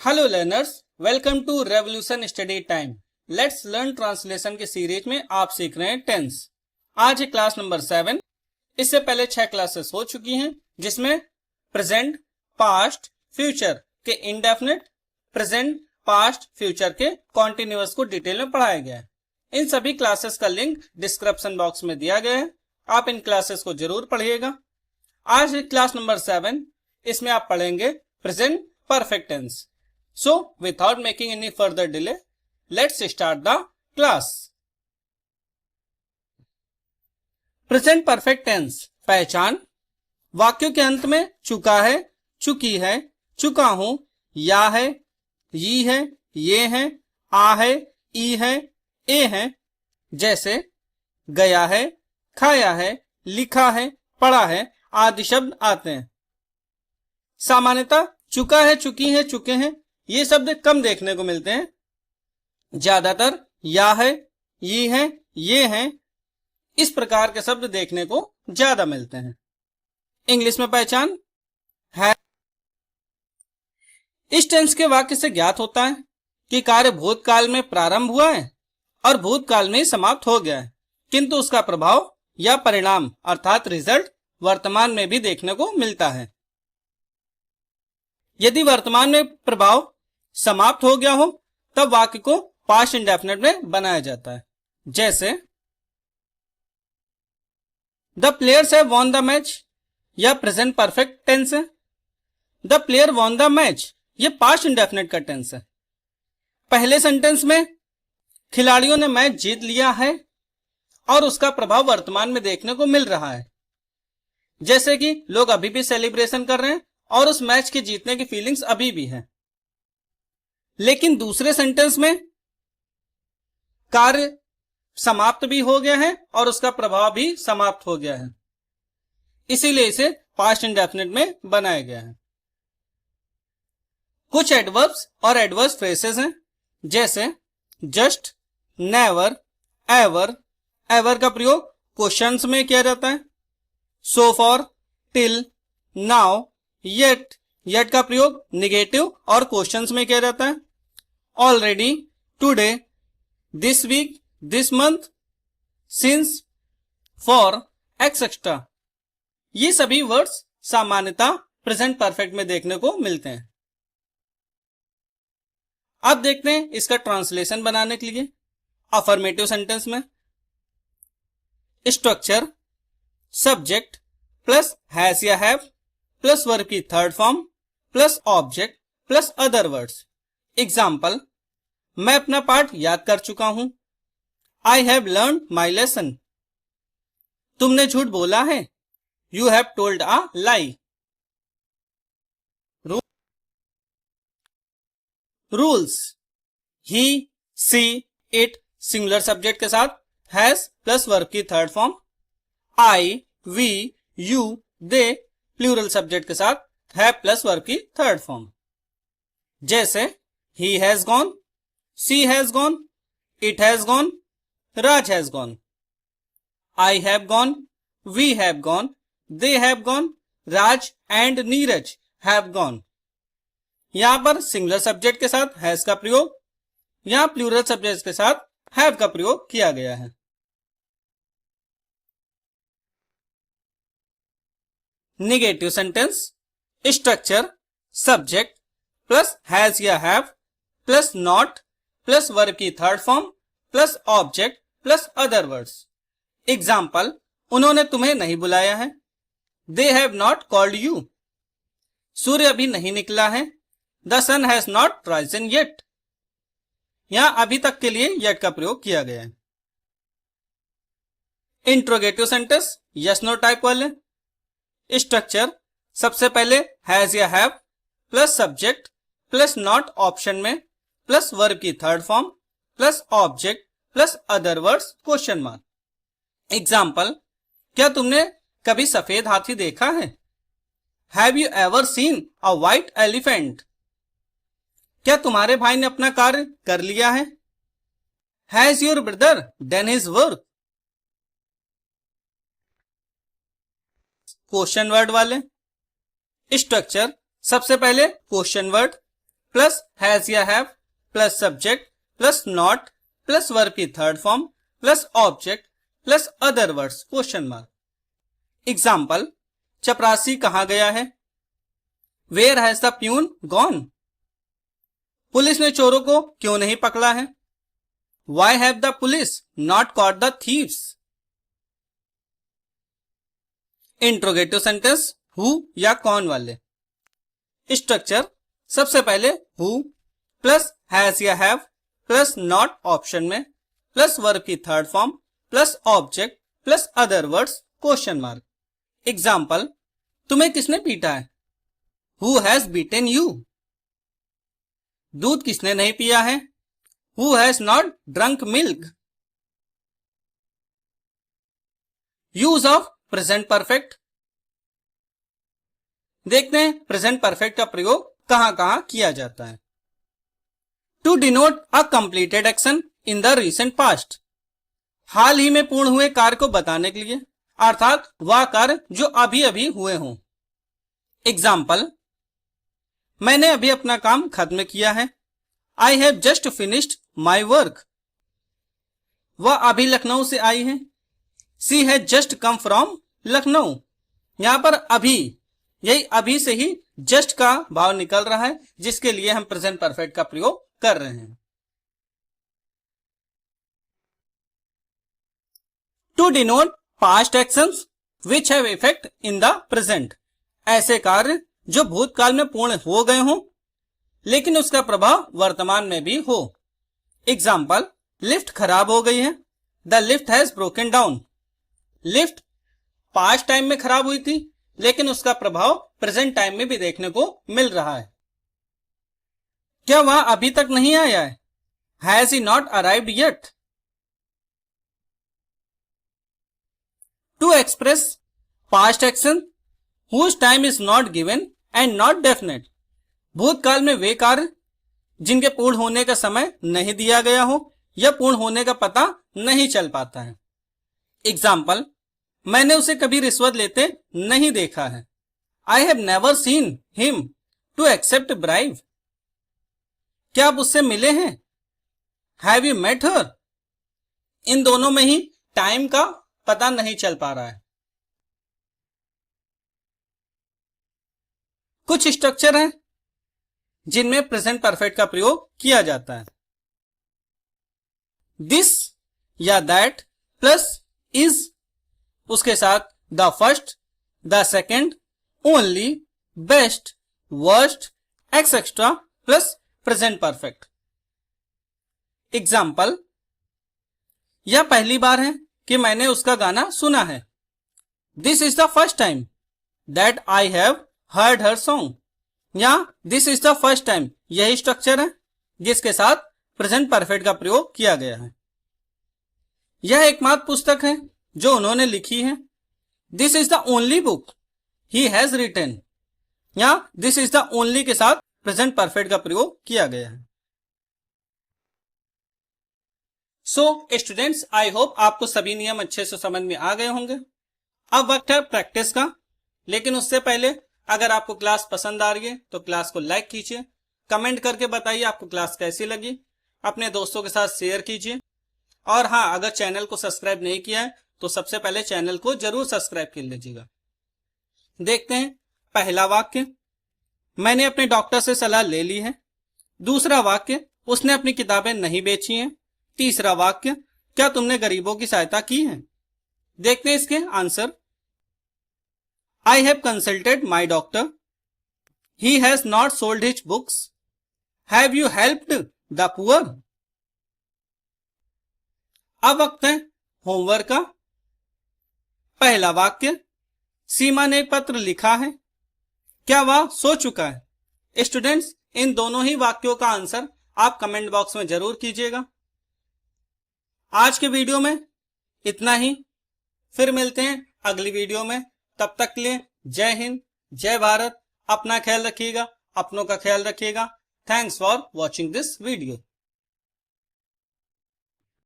Hello learners, welcome to revolution study time. Let's learn translation के series में आप सीख रहे हैं टेंस। आज है क्लास नंबर 7। इससे पहले 6 क्लासेस हो चुकी हैं, जिसमें प्रेजेंट, पास्ट, फ्यूचर के इंडेफिनिट, प्रेजेंट, पास्ट, फ्यूचर के कॉन्टिन्यूअस को डिटेल में पढ़ाया गया है। इन सभी क्लासेस का लिंक डिस्क्रिप्शन बॉक्स में दिया गया है, आप इन क्लासेस को जरूर पढ़िएगा। आज है क्लास नंबर 7। इसमें आप पढ़ेंगे present perfect tense. So, without making any further delay, let's start the class. Present perfect tense पहचान। वाक्यों के अंत में चुका है, चुकी है, चुका हूं, या है, ये है, ये है, आ है, ई है, ए है, जैसे गया है, खाया है, लिखा है, पढ़ा है आदि शब्द आते हैं। सामान्यतः चुका है, चुकी है, चुके हैं ये शब्द कम देखने को मिलते हैं। ज्यादातर या है, ये है, ये हैं, इस प्रकार के शब्द देखने को ज्यादा मिलते हैं। इंग्लिश में पहचान है। इस टेंस के वाक्य से ज्ञात होता है कि कार्य भूतकाल में प्रारंभ हुआ है और भूतकाल में समाप्त हो गया है, किंतु उसका प्रभाव या परिणाम अर्थात रिजल्ट वर्तमान में भी देखने को मिलता है। यदि वर्तमान में प्रभाव समाप्त हो गया हो तब वाक्य को पास्ट इंडेफिनिट में बनाया जाता है। जैसे the players have won the match, यह प्रेजेंट परफेक्ट टेंस है। The player won the match यह पास्ट इंडेफिनिट का टेंस है। पहले सेंटेंस में खिलाड़ियों ने मैच जीत लिया है और उसका प्रभाव वर्तमान में देखने को मिल रहा है, जैसे कि लोग अभी भी सेलिब्रेशन कर रहे हैं और उस मैच के जीतने की फीलिंग्स अभी भी है। लेकिन दूसरे सेंटेंस में कार्य समाप्त भी हो गया है और उसका प्रभाव भी समाप्त हो गया है, इसीलिए इसे पास्ट इंडेफिनिट में बनाया गया है। कुछ एडवर्ब्स और एडवर्ब फ्रेसेस हैं, जैसे जस्ट, नेवर, एवर। एवर का प्रयोग क्वेश्चंस में किया जाता है। So for, till, now, yet. Yet का प्रयोग निगेटिव और क्वेश्चंस में किया जाता है। Already, today, this week, this month, since, for, etcetera. ये सभी वर्ड्स सामान्यतः प्रेजेंट परफेक्ट में देखने को मिलते हैं। अब देखते हैं इसका ट्रांसलेशन बनाने के लिए अफर्मेटिव सेंटेंस में स्ट्रक्चर सब्जेक्ट प्लस हैज या हैव प्लस वर्ब की third form plus object plus other words. Example, मैं अपना पाठ याद कर चुका हूं। I have learn my lesson. तुमने झूठ बोला है। You have told a lie. Rules, he, she, it singular subject के साथ हैज प्लस वर्ब की third form. I, we, you, they plural subject के साथ है प्लस वर्ब की थर्ड फॉर्म। जैसे he has gone, she has gone, it has gone, Raj has gone. I have gone, we have gone, they have gone, Raj and Neeraj have gone. यहां पर singular subject के साथ has का प्रयोग, यहां प्लूरल सब्जेक्ट के साथ हैव का प्रयोग किया गया है। Negative sentence structure subject plus has या have plus not plus verb की third form plus object plus other words. Example, उन्होंने तुम्हें नहीं बुलाया है। They have not called you. सूर्य अभी नहीं निकला है। The sun has not risen yet. यहां अभी तक के लिए येट का प्रयोग किया गया है। Interrogative sentence yes no type वाले स्ट्रक्चर सबसे पहले हैज या have plus subject plus not option में प्लस वर्ब की third form plus object plus other words question mark. Example, क्या तुमने कभी सफेद हाथी देखा है। Have you ever seen a white elephant. क्या तुम्हारे भाई ने अपना कार्य कर लिया है। Has your brother done his work. Question word वाले स्ट्रक्चर सबसे पहले क्वेश्चन वर्ड प्लस हैज या have plus subject plus not plus verb की third form plus object plus other words question mark. Example, चपरासी कहां गया है? Where has the peon gone? Police ने चोरों को क्यों नहीं पकड़ा है? Why have the police not caught the thieves? Interrogative sentence who या कौन वाले। स्ट्रक्चर, सबसे पहले हु प्लस हैज या हैव प्लस नॉट ऑप्शन में प्लस वर्ब की third form plus object plus other words question mark. Example, तुम्हें किसने पीटा है? Who has beaten you? दूध किसने नहीं पिया है? Who has not drunk milk? Use of present perfect. देखते हैं प्रेजेंट परफेक्ट का प्रयोग कहां कहां किया जाता है। To denote a completed action in the recent past, हाल ही में पूर्ण हुए कार्य को बताने के लिए, अर्थात वह कार्य जो अभी अभी हुए हों। एग्जाम्पल, मैंने अभी अपना काम खत्म किया है। I have just finished my work. वह अभी लखनऊ से आई है। She has just come from Lucknow. यहां पर अभी, यही अभी से ही जस्ट का भाव निकल रहा है, जिसके लिए हम प्रेजेंट परफेक्ट का प्रयोग कर रहे हैं। To denote past actions which have effect in the present, ऐसे कार्य जो भूतकाल में पूर्ण हो गए हों लेकिन उसका प्रभाव वर्तमान में भी हो। एग्जाम्पल, लिफ्ट खराब हो गई है। The lift has broken down. Lift past time में खराब हुई थी लेकिन उसका प्रभाव प्रेजेंट टाइम में भी देखने को मिल रहा है। क्या वह अभी तक नहीं आया है? Has he not arrived yet? To express past action whose time is not given and not definite, भूतकाल में वे कार्य जिनके पूर्ण होने का समय नहीं दिया गया हो या पूर्ण होने का पता नहीं चल पाता है। एग्जाम्पल, मैंने उसे कभी रिश्वत लेते नहीं देखा है। I have never seen him to accept bribe. क्या आप उससे मिले हैं? Have you met her? इन दोनों में ही टाइम का पता नहीं चल पा रहा है। कुछ स्ट्रक्चर हैं जिनमें प्रेजेंट परफेक्ट का प्रयोग किया जाता है। दिस या दैट प्लस इज, उसके साथ the first, the second, only, best, worst, etcetera plus present perfect. Example, यह पहली बार है कि मैंने उसका गाना सुना है। This is the first time that I have heard her song. यहां this is the first time यही स्ट्रक्चर है जिसके साथ प्रेजेंट परफेक्ट का प्रयोग किया गया है। यह एकमात्र पुस्तक है जो उन्होंने लिखी है। This is the only book he has written. यहां दिस इज द ओनली के साथ प्रेजेंट परफेक्ट का प्रयोग किया गया है। सो स्टूडेंट्स, आई होप आपको सभी नियम अच्छे से समझ में आ गए होंगे। अब वक्त है प्रैक्टिस का, लेकिन उससे पहले अगर आपको क्लास पसंद आ रही है तो क्लास को लाइक कीजिए, कमेंट करके बताइए आपको क्लास कैसी लगी, अपने दोस्तों के साथ शेयर कीजिए, और हाँ, अगर चैनल को सब्सक्राइब नहीं किया है तो सबसे पहले चैनल को जरूर सब्सक्राइब कर लीजिएगा। देखते हैं पहला वाक्य, मैंने अपने डॉक्टर से सलाह ले ली है। दूसरा वाक्य, उसने अपनी किताबें नहीं बेची हैं। तीसरा वाक्य, क्या तुमने गरीबों की सहायता की है? देखते हैं इसके answer. I have consulted my doctor. He has not sold his books. Have you helped the poor? अब वक्त है होमवर्क का। पहला वाक्य, सीमा ने एक पत्र लिखा है। क्या वह सो चुका है? स्टूडेंट्स, इन दोनों ही वाक्यों का आंसर आप कमेंट बॉक्स में जरूर कीजिएगा। आज के वीडियो में इतना ही, फिर मिलते हैं अगली वीडियो में। तब तक के लिए जय हिंद, जय भारत। अपना ख्याल रखिएगा, अपनों का ख्याल रखिएगा। Thanks for watching this video.